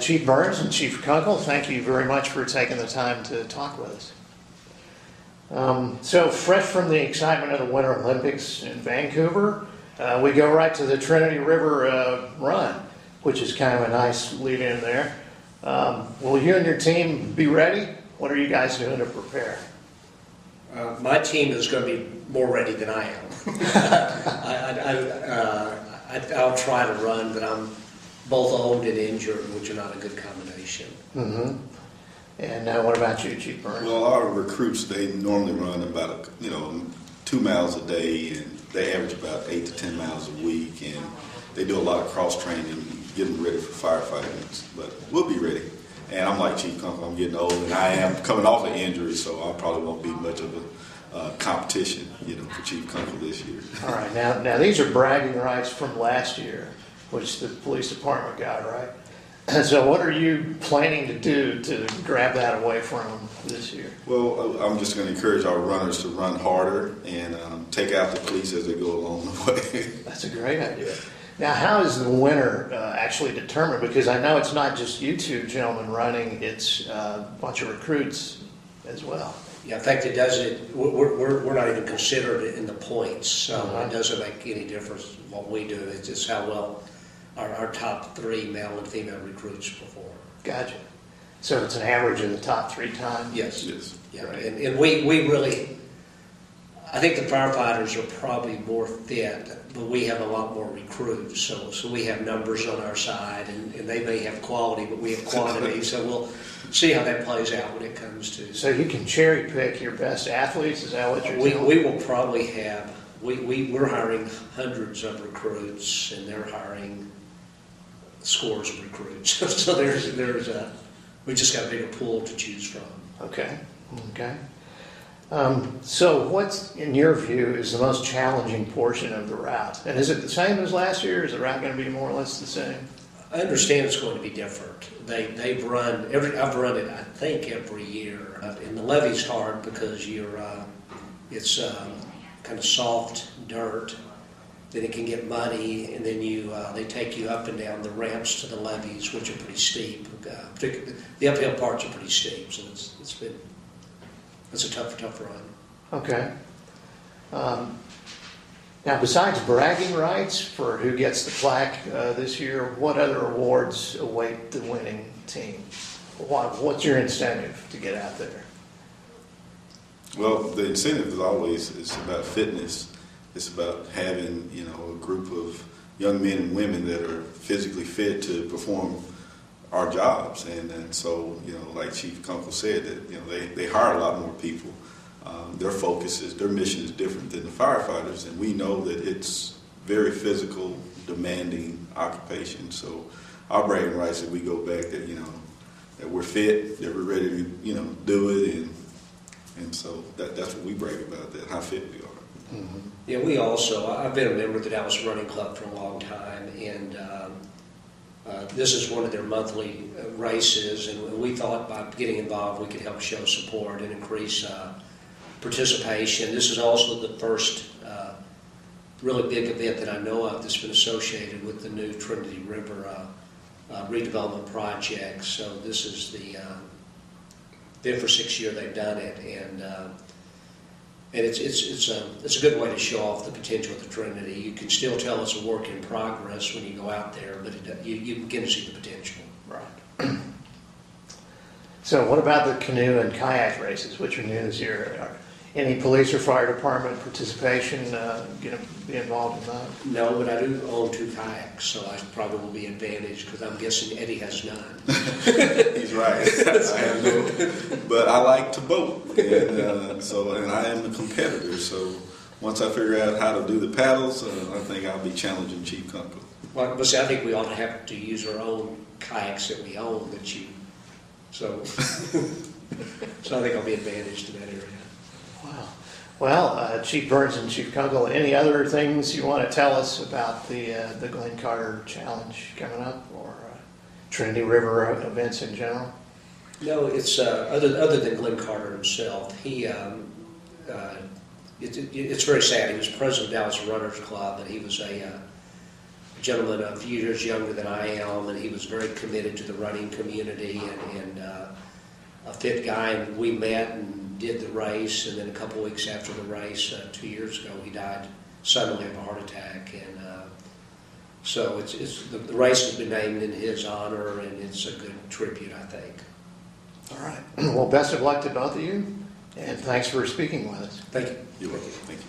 Chief Burns and Chief Kunkle, thank you very much for taking the time to talk with us. So fresh from the excitement of the Winter Olympics in Vancouver, we go right to the Trinity River run, which is kind of a nice lead in there. Will you and your team be ready? What are you guys doing to prepare? My team is going to be more ready than I am. I'll try to run, but I'm both old and injured, which are not a good combination. Mm-hmm. And what about you, Chief Burns? Well, our recruits, they normally run about 2 miles a day, and they average about 8 to 10 miles a week, and they do a lot of cross training, getting ready for firefighting. But we'll be ready. And I'm like Chief Kunkle, I'm getting old, and I am coming off an injury, so I probably won't be much of a competition, for Chief Kunkle this year. All right, now these are bragging rights from last year, which the police department got, right? So what are you planning to do to grab that away from them this year? Well, I'm just going to encourage our runners to run harder and take out the police as they go along the way. That's a great idea. Now, how is the winner actually determined? Because I know it's not just you two gentlemen running, it's a bunch of recruits as well. Yeah, in fact, it doesn't. We're not even considered in the points, so it doesn't make any difference what we do. It's just how well our top 3 male and female recruits perform. Gotcha. So it's an average of the top 3 times? Yes. Yeah, right. and we really, I think the firefighters are probably more fit, but we have a lot more recruits, so we have numbers on our side, and they may have quality, but we have quantity, so we'll see how that plays out when it comes to. So you can cherry pick your best athletes, is that what you're doing? We will probably have, we're hiring hundreds of recruits, and they're hiring scores of recruits. So we just got a bigger pool to choose from. Okay. So what's, in your view, is the most challenging portion of the route? And is it the same as last year? Is the route going to be more or less the same? I understand it's going to be different. I've run it, I think, every year. And the levee's hard because it's kind of soft dirt. Then it can get muddy, and then they take you up and down the ramps to the levees, which are pretty steep. Particularly, the uphill parts are pretty steep, so it's a tough run. Okay. Now, besides bragging rights for who gets the plaque this year, what other awards await the winning team? What's your incentive to get out there? Well, the incentive is always about fitness. It's about having a group of young men and women that are physically fit to perform our jobs, and so like Chief Kunkle said, that they hire a lot more people. Their mission is different than the firefighters, and we know that it's very physical, demanding occupation. So our bragging rights that we go back that that we're fit, that we're ready to do it, and so that's what we brag about, that how fit we are. Mm-hmm. Yeah, I've been a member of the Dallas Running Club for a long time, and this is one of their monthly races, and we thought by getting involved we could help show support and increase participation. This is also the first really big event that I know of that's been associated with the new Trinity River redevelopment project. So this is the 5th or 6th year they've done it, and it's a good way to show off the potential of the Trinity. You can still tell it's a work in progress when you go out there, but you begin to see the potential. Right. So what about the canoe and kayak races, which are new this year? Are any police or fire department participation going to be involved in that? No, but I do own 2 kayaks, so I probably will be advantaged because I'm guessing Eddie has none. He's right. I have no, but I like to boat, and I am a competitor. So once I figure out how to do the paddles, I think I'll be challenging Chief Kunkle. Well, but see, I think we ought to have to use our own kayaks that we own so I think I'll be advantaged in that area. Wow. Well, Chief Burns and Chief Kunkle, any other things you want to tell us about the Glenn Carter Challenge coming up, or Trinity River events in general? No, it's other than Glenn Carter himself. He it's very sad. He was president of Dallas Runners Club, and he was a gentleman a few years younger than I am, and he was very committed to the running community and a fit guy. And we met and did the race, and then a couple weeks after the race, 2 years ago, he died suddenly of a heart attack. And so the race has been named in his honor, and it's a good tribute, I think. All right. Well, best of luck to both of you, and thanks for speaking with us. Thank you. You're welcome. Thank you.